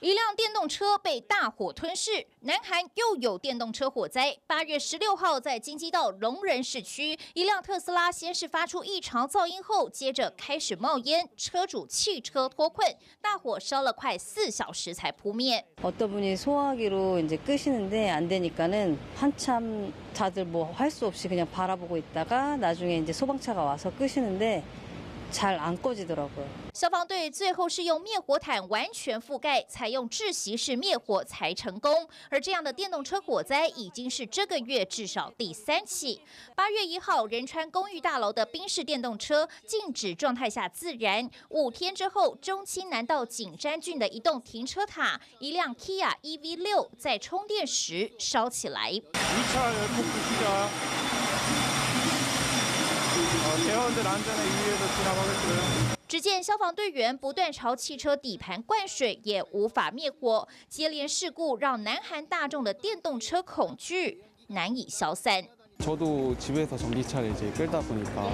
一辆电动车被大火吞噬，南韩又有电动车火灾。8月16号，在京畿道龙仁市区，一辆特斯拉先是发出异常噪音后，接着开始冒烟，车主汽车脱困，大火烧了快4小时才扑灭。 어떤 분이 소화기로 이제 끄시는데 안 되니까는 한참 다들 뭐 할 수 없이 그냥 바라보고 있다가 나중에 이제 소방차가 와서 끄시는데 잘 안 꺼지더라고요. 消防队最后是用灭火毯完全覆盖，采用窒息式灭火才成功。而这样的电动车火灾已经是这个月至少第3起。8月1号，仁川公寓大楼的宾士电动车静止状态下自燃，5天之后，中清南道景山郡的一栋停车塔，一辆 Kia EV6在充电时烧起来。 2차 열폭 시작. 대원들 안전을 위해서 진압하겠고요. 只见消防队员不断朝汽车底盘灌水，也无法灭火。接连事故让南韩大众的电动车恐惧难以消散。 저도 집에서 전기차를 이제 끌다 보니까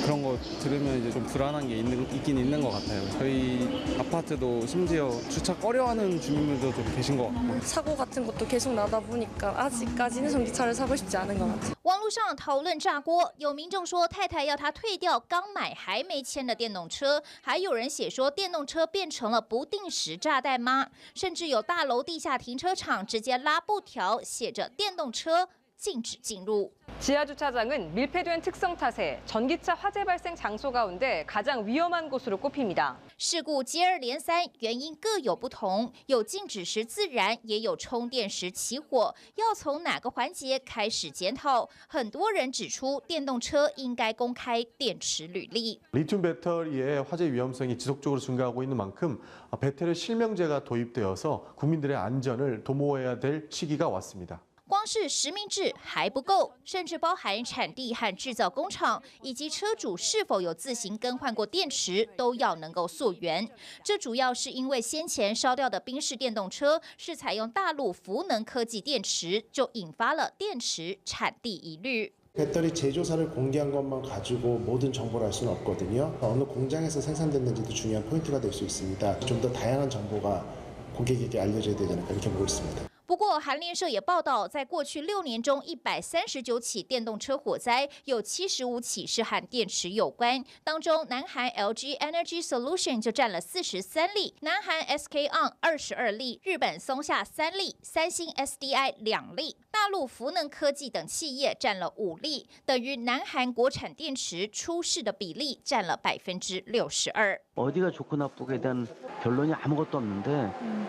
그런 거 들으면 이제 좀 불안한 게 있긴 있는 것 같아요. 저희 아파트도 심지어 주차 꺼려하는 주민들도 좀 계신 것 같고. 사고 같은 것도 계속 나다 보니까 아직까지는 전기차를 사고 싶지 않은 것 같아요. 网络上讨论炸锅，有民众说太太要他退掉刚买还没签的电动车，还有人写说电动车变成了不定时炸弹吗？甚至有大楼地下停车场直接拉布条，写着电动车禁止进入。 지하 주차장은 밀폐된 특성 탓에 전기차 화재 발생 장소 가운데 가장 위험한 곳으로 꼽힙니다. 事故接二连三，原因各有不同，有静止时自燃，也有充电时起火。要从哪个环节开始检讨？很多人指出，电动车应该公开电池履历。 리튬 배터리의 화재 위험성이 지속적으로 증가하고 있는 만큼 배터리 실명제가 도입되어서 국민들의 안전을 도모해야 될 시기가 왔습니다. 光是实名制还不够，甚至包含产地和制造工厂，以及车主是否有自行更换过电池，都要能够溯源。这主要是因为先前烧掉的宾士电动车是采用大陆福能科技电池，就引发了电池产地疑虑。 배터리 제조사를 공개한 것만 가지고 모든 정보를 알 수는 없거든요. 어느 공장에서 생산됐는지도 중요한 포인트가 될 수 있습니다. 좀 더 다양한 정보가 고객에게 알려져야 되지 않을까 이렇게 보고 있습니다. 不过，韩联社也报道，在过去6年中，139起电动车火灾，有75起是和电池有关。当中，南韩 LG Energy Solution 就占了43例，南韩 SK On 22例，日本松下3例，三星 SDI 2例，大陆福能科技等企业占了5例，等于南韩国产电池出事的比例占了62%。 어디가 좋고 나쁘게 대한 결론이 아무것도 없는데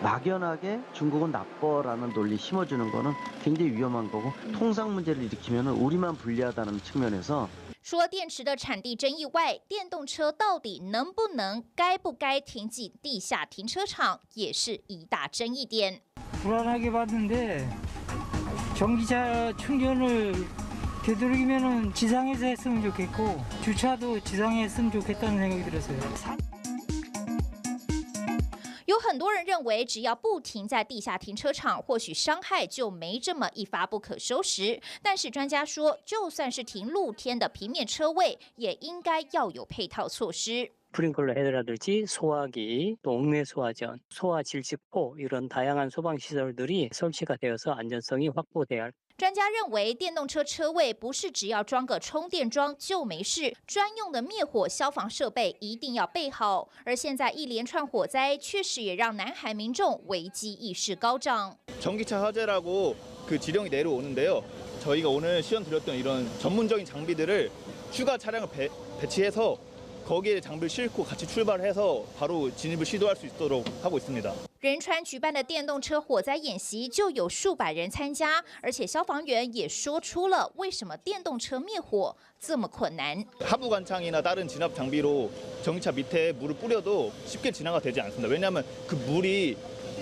막연하게 중국은 나빠라는 논리 심어주는 거는 굉장히 위험한 거고 통상 문제를 일으키면 우리만 불리하다는 측면에서 除了电池的产地争议外，电动车到底能不能、该不该停进地下停车场，也是一大争议点。 불안하게 봤는데 전기차 충전을 되도록이면은 지상에서 했으면 좋겠고 주차도 지상에 했으면 좋겠다는 생각이 들었어요. 有很多人认为，只要不停在地下停车场，或许伤害就没这么一发不可收拾。但是专家说，就算是停露天的平面车位，也应该要有配套措施。 스프링클러 헤드라든지 소화기, 또 옥내 소화전, 소화 질식포 이런 다양한 소방 시설들이 설치가 되어서 안전성이 확보돼야 할. 专家认为，电动车车位不是只要装个充电桩就没事，专用的灭火消防设备一定要备好。而现在一连串火灾，确实也让南韩民众危机意识高涨。 전기차 화재라고 그 지령이 내려오는데요. 저희가 오늘 시연 드렸던 이런 전문적인 장비들을 추가 차량을 배치해서 거기에 장비를 싣고 같이 출발해서 바로 진입을 시도할 수 있도록 하고 있습니다. 仁川举办的电动车火灾演习就有数百人参加，而且消防员也说出了为什么电动车灭火这么困难。 하부 관창이나 다른 진압 장비로 전기차 밑에 물을 뿌려도 쉽게 진화가 되지 않습니다. 왜냐하면 그 물이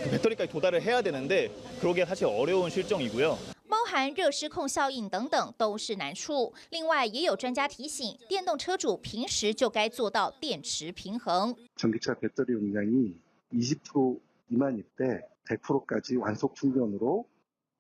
그 배터리까지 도달을 해야 되는데 그러기가 사실 어려운 실정이고요. 包含热失控效应等等都是难处。另外，也有专家提醒，电动车主平时就该做到电池平衡。 전기차 배터리 용량이 20% 미만일 때 100%까지 완속 충전으로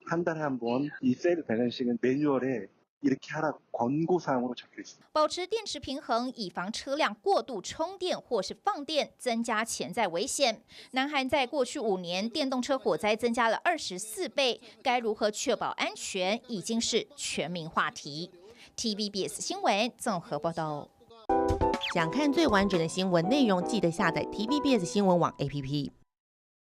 한 달에 한 번 이 셀 밸런싱은 매뉴얼에 이렇게 하라고 권고사항으로 적혀 있습니다. 保持电池平衡，以防车辆过度充电或是放电，增加潜在危险。南韩在过去5年电动车火灾增加了24倍，该如何确保安全，已经是全民话题。TVBS 新闻综合报道。想看最完整的新闻内容，记得下载 TVBS 新闻网 APP。